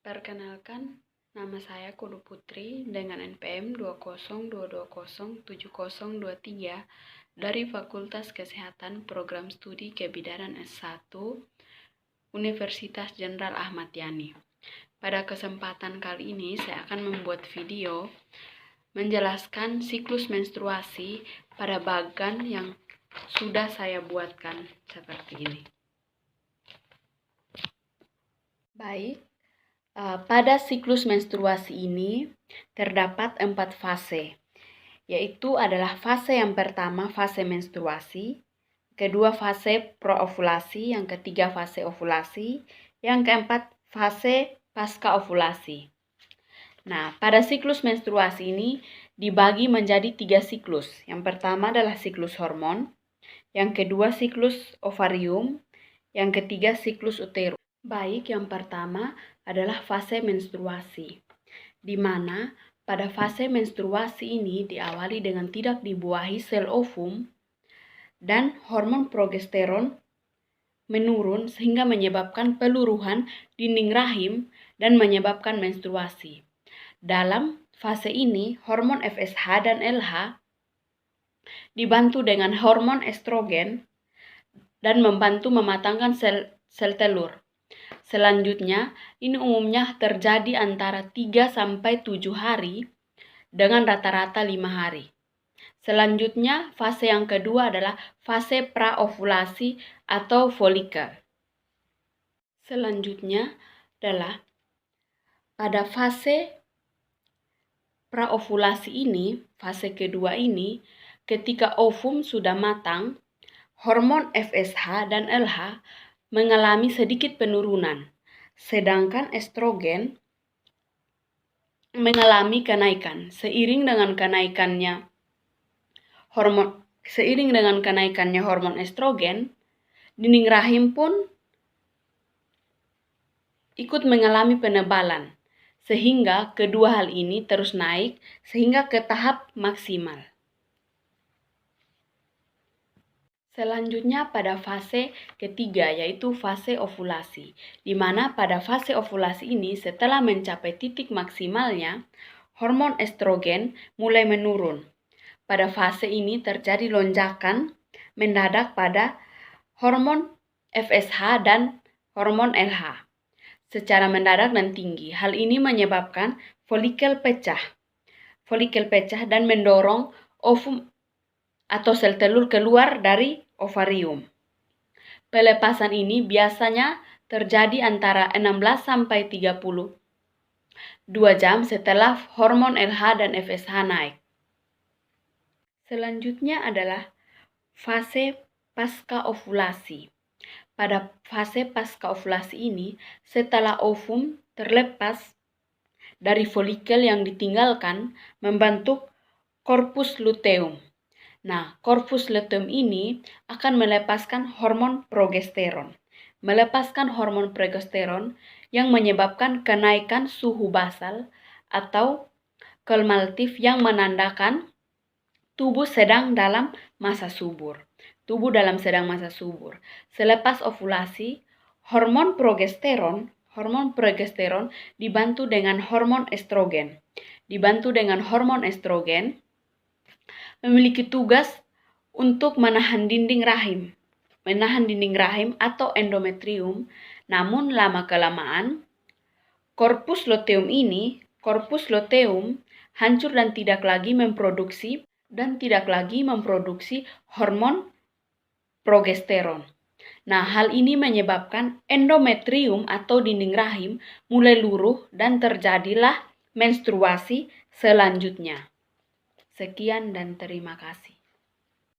Perkenalkan, nama saya Kudu Putri dengan NPM 202207023 dari Fakultas Kesehatan Program Studi Kebidanan S1 Universitas Jenderal Ahmad Yani. Pada kesempatan kali ini saya akan membuat video menjelaskan siklus menstruasi pada bagan yang sudah saya buatkan seperti ini. Baik, pada siklus menstruasi ini terdapat 4 fase, yaitu adalah fase yang pertama fase menstruasi, kedua fase proovulasi, yang ketiga fase ovulasi, yang keempat fase pasca ovulasi. Nah, pada siklus menstruasi ini dibagi menjadi 3 siklus. Yang pertama adalah siklus hormon, yang kedua siklus ovarium, yang ketiga siklus uterus. Baik, yang pertama adalah fase menstruasi, di mana pada fase menstruasi ini diawali dengan tidak dibuahi sel ovum dan hormon progesteron menurun sehingga menyebabkan peluruhan dinding rahim dan menyebabkan menstruasi. Dalam fase ini, hormon FSH dan LH dibantu dengan hormon estrogen dan membantu mematangkan sel telur. Selanjutnya, ini umumnya terjadi antara 3-7 hari dengan rata-rata 5 hari. Selanjutnya, fase yang kedua adalah fase praovulasi atau folikel. Selanjutnya adalah pada fase praovulasi ini, fase kedua ini, ketika ovum sudah matang, hormon FSH dan LH mengalami sedikit penurunan, sedangkan estrogen mengalami kenaikan. Seiring dengan kenaikannya hormon estrogen, dinding rahim pun ikut mengalami penebalan, sehingga kedua hal ini terus naik sehingga ke tahap maksimal. Selanjutnya pada fase ketiga, yaitu fase ovulasi, di mana pada fase ovulasi ini setelah mencapai titik maksimalnya, hormon estrogen mulai menurun. Pada fase ini terjadi lonjakan mendadak pada hormon FSH dan hormon LH secara mendadak dan tinggi. Hal ini menyebabkan folikel pecah dan mendorong ovum atau sel telur keluar dari ovarium. Pelepasan ini biasanya terjadi antara 16-32 jam setelah hormon LH dan FSH naik. Selanjutnya adalah fase pasca ovulasi. Pada fase pasca ovulasi ini, setelah ovum terlepas dari folikel yang ditinggalkan, membentuk corpus luteum. Nah, corpus luteum ini akan melepaskan hormon progesteron. Melepaskan hormon progesteron yang menyebabkan kenaikan suhu basal atau kumulatif yang menandakan tubuh sedang dalam masa subur. Selepas ovulasi, hormon progesteron dibantu dengan hormon estrogen. Memiliki tugas untuk menahan dinding rahim atau endometrium. Namun lama-kelamaan corpus luteum hancur dan tidak lagi memproduksi hormon progesteron. Nah, hal ini menyebabkan endometrium atau dinding rahim mulai luruh dan terjadilah menstruasi selanjutnya. Sekian dan terima kasih.